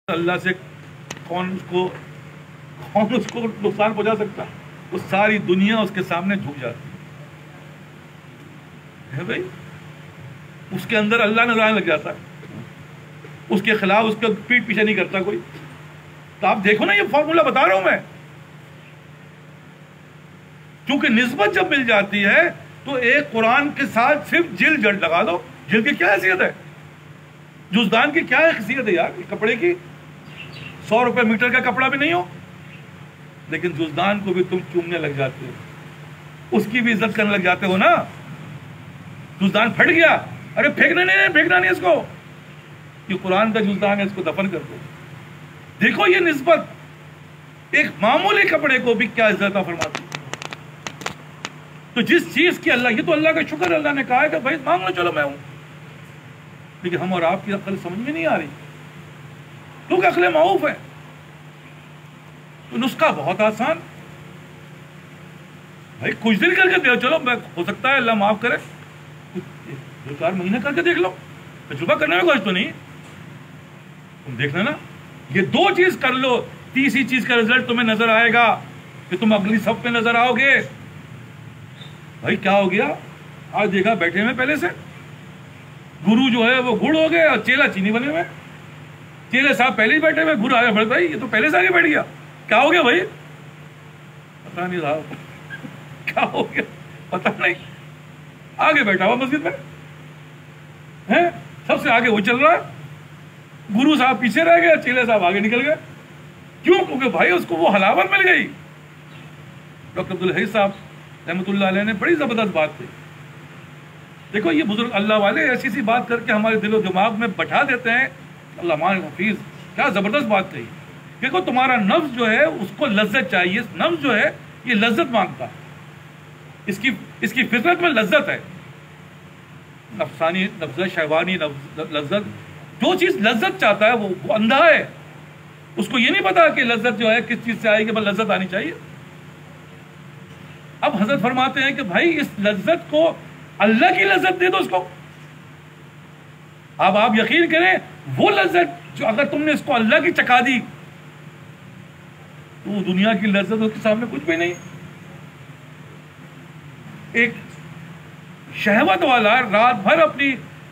اللہ سے کون اس کو نقصان پہنچا سکتا؟ وہ ساری دنیا اس کے سامنے جھک جاتی ہے بھائی. اس کے اندر اللہ نظر آنے لگ جاتا ہے، اس کے خلاف اس کا پیٹ پیچھے نہیں کرتا کوئی. تو آپ دیکھو نا، یہ فارمولا بتا رہا ہوں میں. کیونکہ نسبت جب مل جاتی ہے تو ایک قرآن کے ساتھ صرف جلد جڑ لگا دو. جلد کی کیا حیثیت ہے؟ جزدان کی کیا حیثیت ہے یار؟ کپڑے کی 100 روپے میٹر کا کپڑا بھی نہیں ہو، لیکن جزدان کو بھی تم چومنے لگ جاتے ہو، اس کی بھی عزت کرنے لگ جاتے ہو نا. جزدان پھٹ گیا، ارے پھینکنا نہیں اس کو، یہ قرآن کا جزدان ہے، اس کو دفن کر دو. دیکھو یہ نسبت ایک معمولی کپڑے کو بھی کیا عزت فرماتی. تو جس چیز کی اللہ، یہ تو اللہ کا شکر ہے، اللہ نے کہا ہے کہ بھائی مانگ لو، چلو میں ہوں. لیکن ہم اور آپ کی عقل سمجھ میں نہیں آ رہی، کیونکہ عقل معوف ہے. تو نسخہ بہت آسان، بھائی کچھ دن کر کے دیکھو، چلو ہو سکتا ہے اللہ معاف کرے، 2-4 مہینے کر کے دیکھ لو، تجربہ کرنے میں کچھ تو نہیں. تم دیکھنا نا، یہ 2 چیز کر لو، تیسری چیز کا رزلٹ تمہیں نظر آئے گا کہ تم اگلی صف میں نظر آؤ گے. بھائی کیا ہو گیا؟ آج دیکھا بیٹھے ہوئے پہلے سے گرو جو ہے وہ گڑ ہو گئے اور چیلا چینی بنے ہوئے. چیلے صاحب پہلے ہی بیٹھے ہوئے، گرو آگے بڑھ بھائی، یہ تو پہلے سے آگے بیٹھ گیا. کیا ہو گیا بھائی؟ پتا نہیں صاحب کیا ہو گیا، پتا نہیں. آگے بیٹھا ہوا مسجد میں، سب سے آگے وہ چل رہا ہے، گرو صاحب پیچھے رہ گئے، چیلے صاحب آگے نکل گئے. کیوں؟ کیونکہ بھائی اس کو وہ حلاوت مل گئی. ڈاکٹر عبدالحی صاحب رحمۃ اللہ علیہ نے بڑی زبردست بات کی. دیکھو یہ بزرگ اللہ والے ایسی سی بات کر کے ہمارے دل و دماغ میں بٹھا دیتے ہیں. اللہ مان حفیظ، کیا زبردست بات کہی. دیکھو تمہارا نفس جو ہے اس کو لذت چاہیے. نفس جو ہے یہ لذت مانگتا ہے، اس کی فطرت میں لذت ہے، نفسانی لذت، شہوانی لذت. جو چیز لذت چاہتا ہے وہ اندھا ہے. اس کو یہ نہیں پتا کہ لذت جو ہے کس چیز سے آئے گی، بس لذت آنی چاہیے. اب حضرت فرماتے ہیں کہ بھائی اس لذت کو اللہ کی لذت دے دو اس کو. اب آپ یقین کریں، وہ لذت جو اگر تم نے اس کو اللہ کی چکھا دی تو دنیا کی لذت اس کے سامنے کچھ بھی نہیں. ایک شہوت والا رات بھر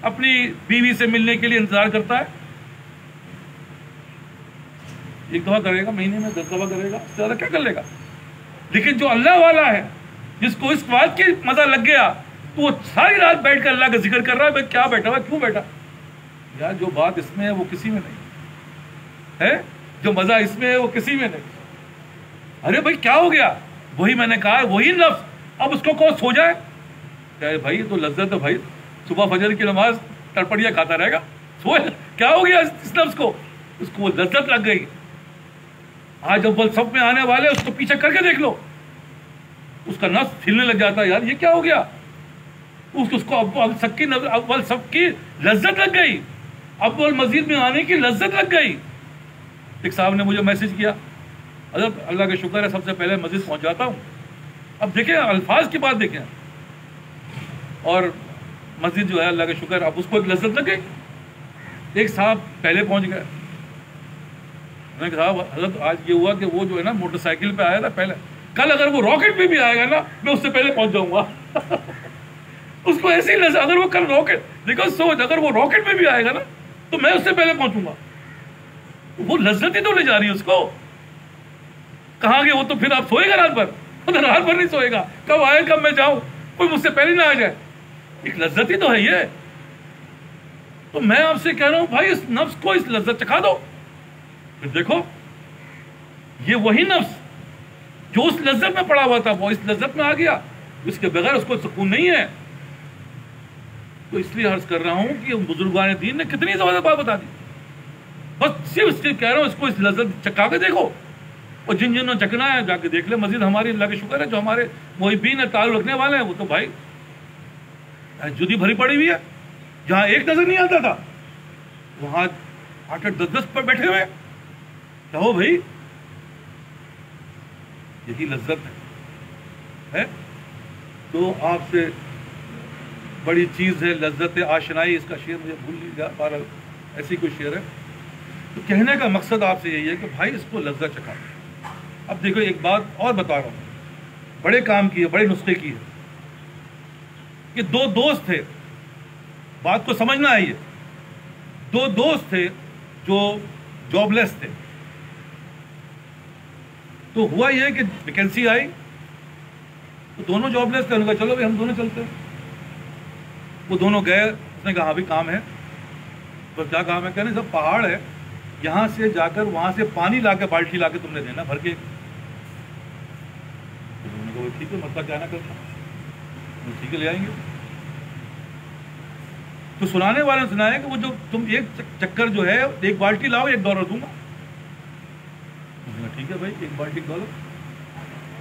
اپنی بیوی سے ملنے کے لیے انتظار کرتا ہے. 1 دفعہ کرے گا مہینے میں، 10 دفعہ کرے گا، اس سے زیادہ کیا کر لے گا. لیکن جو اللہ والا ہے، جس کو اس بات کی مزہ لگ گیا، تو وہ ساری رات بیٹھ کر اللہ کا ذکر کر رہا ہے. بھائی کیا بیٹھا ہوا، کیوں بیٹھا یار؟ جو بات اس میں ہے وہ کسی میں نہیں ہے، جو مزہ اس میں ہے وہ کسی میں نہیں. ارے بھائی کیا ہو گیا؟ وہی میں نے کہا، وہی لفظ. اب اس کو کہو سو جائے، کہ بھائی تو لذت ہے بھائی، صبح فجر کی نماز ٹڑپڑیاں کھاتا رہے گا، سو. کیا ہو گیا اس لفظ کو؟ اس کو وہ لذت لگ گئی. آج اول صف میں آنے والے اس کو پیچھے کر کے دیکھ لو، اس کا نفس ہلنے لگ جاتا ہے، یار یہ کیا ہو گیا. اس کو اول صف کی لذت لگ گئی، اول مسجد میں آنے کی لذت لگ گئی. ایک صاحب نے مجھے میسج کیا، حضرت اللہ کا شکر ہے سب سے پہلے مسجد پہنچ جاتا ہوں. اب دیکھیں الفاظ کی بات دیکھیں، اور مسجد جو ہے اللہ کا شکر، اب اس کو ایک لذت لگ گئی. ایک صاحب پہلے پہنچ گئے. میں نے کہا حضرت آج یہ ہوا کہ وہ جو ہے نا موٹر سائیکل پہ آیا تھا پہلے، کل اگر وہ راکٹ پہ بھی آئے گا نا میں اس سے پہلے پہنچ جاؤں گا. اس کو ایسی لذت، اگر وہ کل راکٹ، دیکھو سوچ، اگر وہ راکٹ پہ بھی آئے گا نا تو میں اس سے پہلے پہنچوں گا. وہ لذت ہی تو لے جا رہی ہے اس کو. کہاں گے وہ؟ تو پھر آپ سوئے گا رات بھر؟ رات بھر نہیں سوئے گا. کب آئے کب میں جاؤں، کوئی مجھ سے پہلے نہ آ جائے. ایک لذت ہی تو ہے یہ. تو میں آپ سے کہہ رہا ہوں بھائی اس نفس کو اس لذت چکھا دو. پھر دیکھو یہ وہی نفس جو اس لذت میں پڑا ہوا تھا وہ اس لذت میں آ گیا. اس کے بغیر اس کو سکون نہیں ہے. تو اس لیے عرض کر رہا ہوں کہ بزرگان دین نے کتنی زبردست بات بتا دی. بس صرف کہہ رہا ہوں اس کو اس لذت چکھا کے دیکھو. اور جن جنہوں نے چکنا ہے جا کے دیکھ لے. مسجد ہماری اللہ کا شکر ہے جو ہمارے محبین ہے، تعلق رکھنے والے ہیں، وہ تو بھائی جدی بھری پڑی ہوئی ہے. جہاں ایک نظر نہیں آتا تھا وہاں 8-8 10-10 پر بیٹھے ہوئے. کہو بھائی یہی لذت ہے. تو آپ سے بڑی چیز ہے لذت آشنائی. اس کا شعر مجھے بھول گیا، بہرحال ایسی کوئی شعر ہے. تو کہنے کا مقصد آپ سے یہی ہے کہ بھائی اس کو لذت چکھا. اب دیکھو ایک بات اور بتا رہا ہوں, بڑے کام کی ہے, بڑے نسخے کی ہے. کہ دو دوست تھے, بات کو سمجھنا ہے, یہ دو دوست تھے جو جاب لیس تھے. تو ہوا یہ کہ ویکینسی آئی تو دونوں جاب لیس تھے. انہوں نے کہا چلو بھائی ہم دونوں چلتے ہیں. وہ دونوں گئے. اس نے کہا ہاں بھی کام ہے. تو کیا کام ہے؟ کہنے سب پہاڑ ہے, یہاں سے جا کر وہاں سے پانی لا کے بالٹی لا کے تم نے دینا بھر کے. انہوں نے کہا ٹھیک ہے, مسئلہ کیا نہ کرتا, ٹھیک ہے لے آئیں گے. تو سنانے والے نے سنایا کہ وہ جو تم ایک چکر جو ہے ایک بالٹی لاؤ $1 دوں گا. ٹھیک ہے بھائی, $1 $1.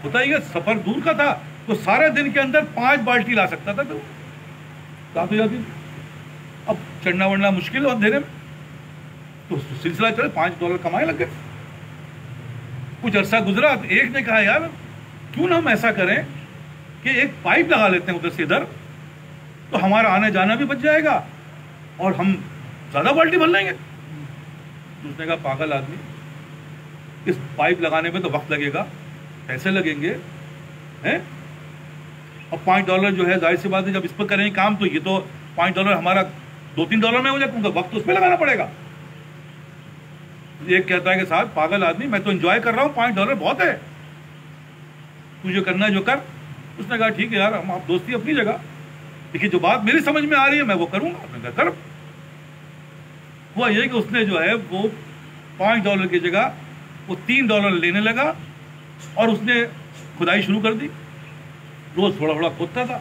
ہوتا ہی سفر دور کا تھا تو سارے دن کے اندر 5 بالٹی لا سکتا تھا. تو کافی جاتی, اب چڑھنا وڑنا مشکل ہے اندھیرے میں. تو سلسلہ چلے, $5 کمائے لگ گئے. کچھ عرصہ گزرا تو ایک نے کہا یار کیوں نہ ہم ایسا کریں کہ ایک پائپ لگا لیتے ہیں ادھر سے ادھر, تو ہمارا آنے جانا بھی بچ جائے گا اور ہم زیادہ بالٹی بھر لیں گے. اس نے کہا پاگل آدمی, اس پائپ لگانے میں تو وقت لگے گا, پیسے لگیں گے, اور $5 جو ہے ظاہر سی بات ہے جب اس پر کریں کام تو یہ تو $5 ہمارا $2-3 میں ہو جائے, کیونکہ وقت اس پہ لگانا پڑے گا. ایک کہتا ہے کہ صاحب پاگل آدمی, میں تو انجوائے کر رہا ہوں, $5 بہت ہے, تو جو کرنا ہے جو کر. اس نے کہا ٹھیک ہے یار, ہم آپ دوستی اپنی جگہ, لیکن جو بات میری سمجھ میں آ رہی ہے میں وہ کروں گا. میں کہا کر. ہوا یہ کہ اس نے جو ہے وہ $5 کی جگہ وہ $3 لینے لگا اور اس نے کھدائی شروع کر دی. روز تھوڑا تھوڑا کھودتا تھا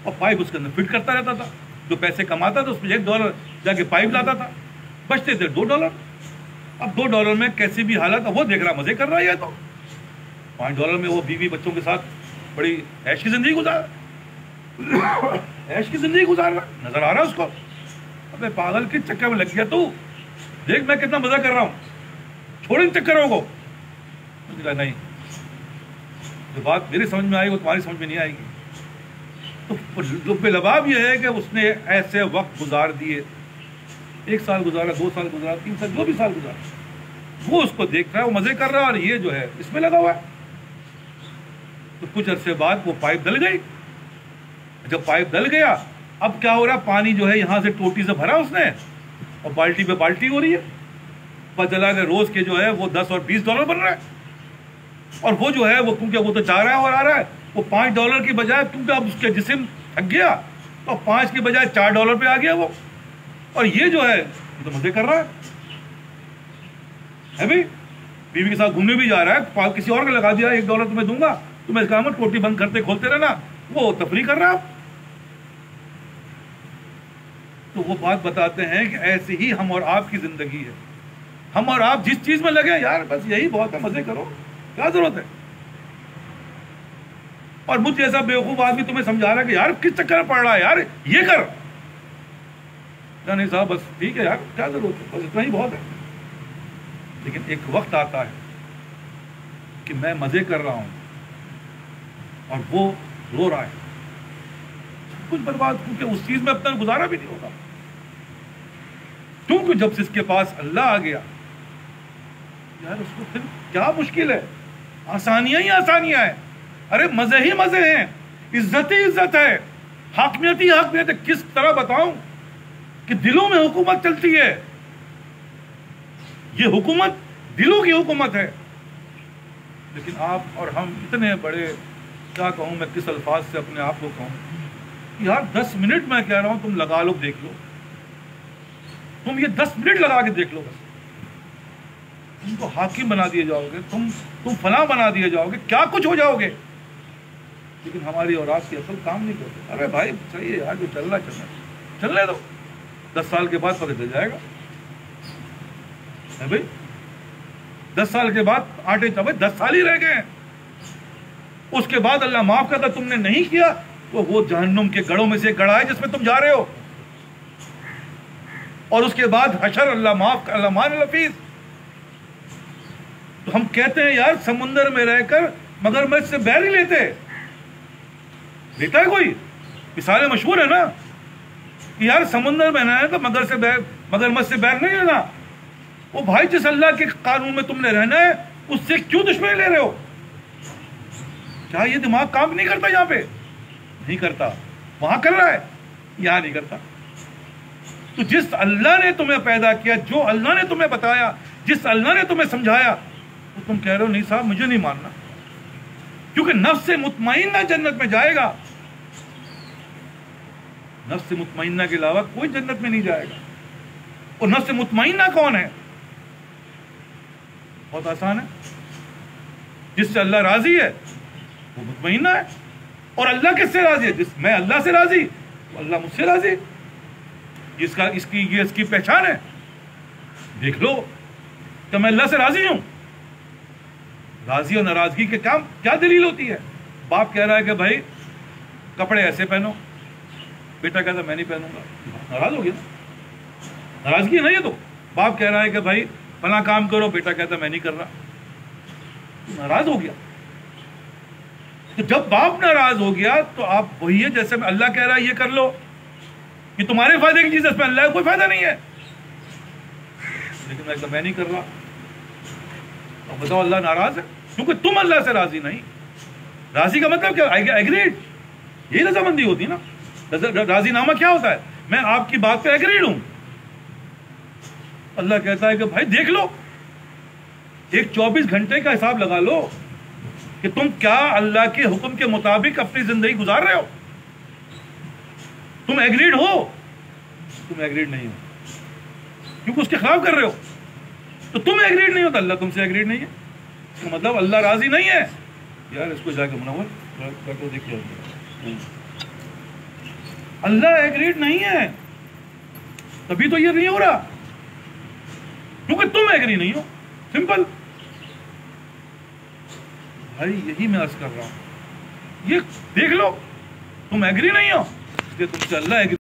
اور پائپ اس کے اندر فٹ کرتا رہتا تھا. جو پیسے کماتا تھا اس میں $1 جا کے پائپ لاتا تھا, بچتے تھے $2. اب $2 میں کیسی بھی حالت, وہ دیکھ رہا مزے کر رہا ہے. تو $5 میں وہ بیوی بچوں کے ساتھ بڑی عیش کی زندگی گزار رہا نظر آ رہا اس کو. ابے پاگل کے چکر میں لگ گیا تو, دیکھ میں کتنا مزہ کر رہا ہوں, چھوڑ ان چکروں کو. نہیں, جو بات میری سمجھ میں آئی وہ تمہاری سمجھ میں نہیں آئے گی. تو لب لباب یہ ہے کہ اس نے ایسے وقت گزار دیے, 1 سال گزارا, 2 سال گزارا, 3 سال, جو بھی سال گزارا, وہ اس کو دیکھ رہا ہے, وہ مزے کر رہا ہے, اور یہ جو ہے اس میں لگا ہوا ہے. تو کچھ عرصے بعد وہ پائپ ڈل گئی. جب پائپ ڈل گیا اب کیا ہو رہا, پانی جو ہے یہاں سے ٹوٹی سے بھرا اس نے اور بالٹی پہ بالٹی ہو رہی ہے. پتہ چلا کہ روز کے جو ہے وہ $10 اور $20 بن رہا ہے. اور وہ جو ہے وہ کیونکہ وہ تو چاہ رہا ہے اور آ رہا ہے, وہ $5 کی بجائے, کیونکہ اب اس کے جسم تھک گیا تو 5 کی بجائے $4 پہ آ گیا وہ. اور یہ جو ہے یہ تو مزے کر رہا ہے بھائی, بیوی کے ساتھ گھومنے بھی جا رہا ہے, کسی اور کو لگا دیا $1 تمہیں دوں گا, تمہیں اس کام ٹوٹی بند کرتے کھولتے رہنا, وہ تفریح کر رہا ہے. تو وہ بات بتاتے ہیں کہ ایسے ہی ہم اور آپ کی زندگی ہے. ہم اور آپ جس چیز میں لگے یار بس یہی بہت ہے, مزے کرو, کیا ضرورت ہے. اور مجھ جیسا بیوقوف آدمی تمہیں سمجھا رہا ہے کہ یار کس چکر میں پڑ رہا ہے, یار یہ کر. نہیں صاحب بس ٹھیک ہے یار, کیا ضرورت ہے, بس اتنا ہی بہت ہے. لیکن ایک وقت آتا ہے کہ میں مزے کر رہا ہوں اور وہ رو رہا ہے, کچھ برباد, کیونکہ اس چیز میں اپنا گزارا بھی نہیں ہوگا. کیونکہ جب سے اس کے پاس اللہ آ گیا یار اس کو پھر کیا مشکل ہے, آسانیاں ہی آسانیاں ہیں. ارے مزے ہی مزے ہیں, عزت ہی عزت ہے, حاکمیت ہی حاکمیت ہے. کس طرح بتاؤں کہ دلوں میں حکومت چلتی ہے, یہ حکومت دلوں کی حکومت ہے. لیکن آپ اور ہم اتنے بڑے, کیا کہوں میں, کس الفاظ سے اپنے آپ کو کہوں, یار 10 منٹ میں کہہ رہا ہوں تم لگا لو, دیکھ لو, تم یہ 10 منٹ لگا کے دیکھ لو, بس تم کو حاکم بنا دیے جاؤ گے, تم فلاں بنا دیے جاؤ گے, کیا کچھ ہو جاؤ گے. لیکن ہماری اولاد کی اصل کام نہیں کرتے. ارے بھائی صحیح ہے یار, جو چل رہا ہے چلنے دو, 10 سال کے بعد پتہ چل جائے گا بھائی. 10 سال کے بعد آٹے چبے, 10 سال ہی رہ گئے ہیں. اس کے بعد اللہ معاف کرتا, تم نے نہیں کیا تو وہ جہنم کے گڑھوں میں سے ایک گڑھا ہے جس میں تم جا رہے ہو. اور اس کے بعد حشر, اللہ معاف, اللہ مان الحفیظ. تو ہم کہتے ہیں یار سمندر میں رہ کر مگرمچھ سے بیر نہیں لیتا ہے کوئی. مثالیں مشہور ہے نا کہ یار سمندر میں رہنا ہے تو مگرمچھ سے بیر نہیں لینا. وہ بھائی جس اللہ کے قانون میں تم نے رہنا ہے اس سے کیوں دشمنی لے رہے ہو؟ کیا یہ دماغ کام نہیں کرتا؟ یہاں پہ نہیں کرتا، وہاں کر رہا ہے، یہاں نہیں کرتا۔ تو جس اللہ نے تمہیں پیدا کیا، جو اللہ نے تمہیں بتایا، جس اللہ نے تمہیں سمجھایا، وہ تم کہہ رہے ہو نہیں صاحب مجھے نہیں ماننا، کیونکہ نفس مطمئنہ جنت میں جائے گا، نفس مطمئنہ کے علاوہ کوئی جنت میں نہیں جائے گا۔ اور نفس مطمئنہ کون ہے؟ بہت آسان ہے، جس سے اللہ راضی ہے وہ مطمئنہ ہے۔ اور اللہ کس سے راضی ہے؟ میں اللہ سے راضی تو اللہ مجھ سے راضی، اس کی پہچان ہے۔ دیکھ لو کہ میں اللہ سے راضی ہوں۔ راضی اور ناراضگی کے کیا دلیل ہوتی ہے؟ باپ کہہ رہا ہے کہ بھائی کپڑے ایسے پہنو، بیٹا کہتا میں نہیں پہنوں گا، ناراض ہو گیا، ناراضگی نہیں ہے۔ تو باپ کہہ رہا ہے کہ بھائی فلاں کام کرو، بیٹا کہتا میں نہیں کر رہا، ناراض ہو گیا۔ تو جب باپ ناراض ہو گیا تو آپ وہی ہے جیسے اللہ کہہ رہا ہے یہ کر لو، یہ تمہارے فائدے کی چیز ہے، اس میں اللہ کا کوئی فائدہ نہیں ہے، لیکن میں نہیں کر رہا۔ اب بتاؤ اللہ ناراض ہے کیونکہ تم اللہ سے راضی نہیں۔ راضی کا مطلب کیا؟ ایگریڈ، یہی رضامندی ہوتی ہے نا۔ راضی نامہ کیا ہوتا ہے؟ میں آپ کی بات پہ ایگریڈ ہوں۔ اللہ کہتا ہے کہ بھائی دیکھ لو، ایک 24 گھنٹے کا حساب لگا لو کہ تم کیا اللہ کے حکم کے مطابق اپنی زندگی گزار رہے ہو۔ تم ایگریڈ ہو، تم ایگریڈ نہیں ہو کیونکہ اس کے خلاف کر رہے ہو۔ تو تم ایگریڈ نہیں ہو تو اللہ تم سے ایگریڈ نہیں ہے، اس کا مطلب اللہ راضی نہیں ہے۔ یار اس کو جا کے منور دیکھیے، اللہ ایگریڈ نہیں ہے، تبھی تو یہ نہیں ہو رہا کیونکہ تم ایگری نہیں ہو، سمپل۔ بھائی یہی میں عرض کر رہا ہوں، یہ دیکھ لو، تم ایگری نہیں ہو، تم سے اللہ ایگری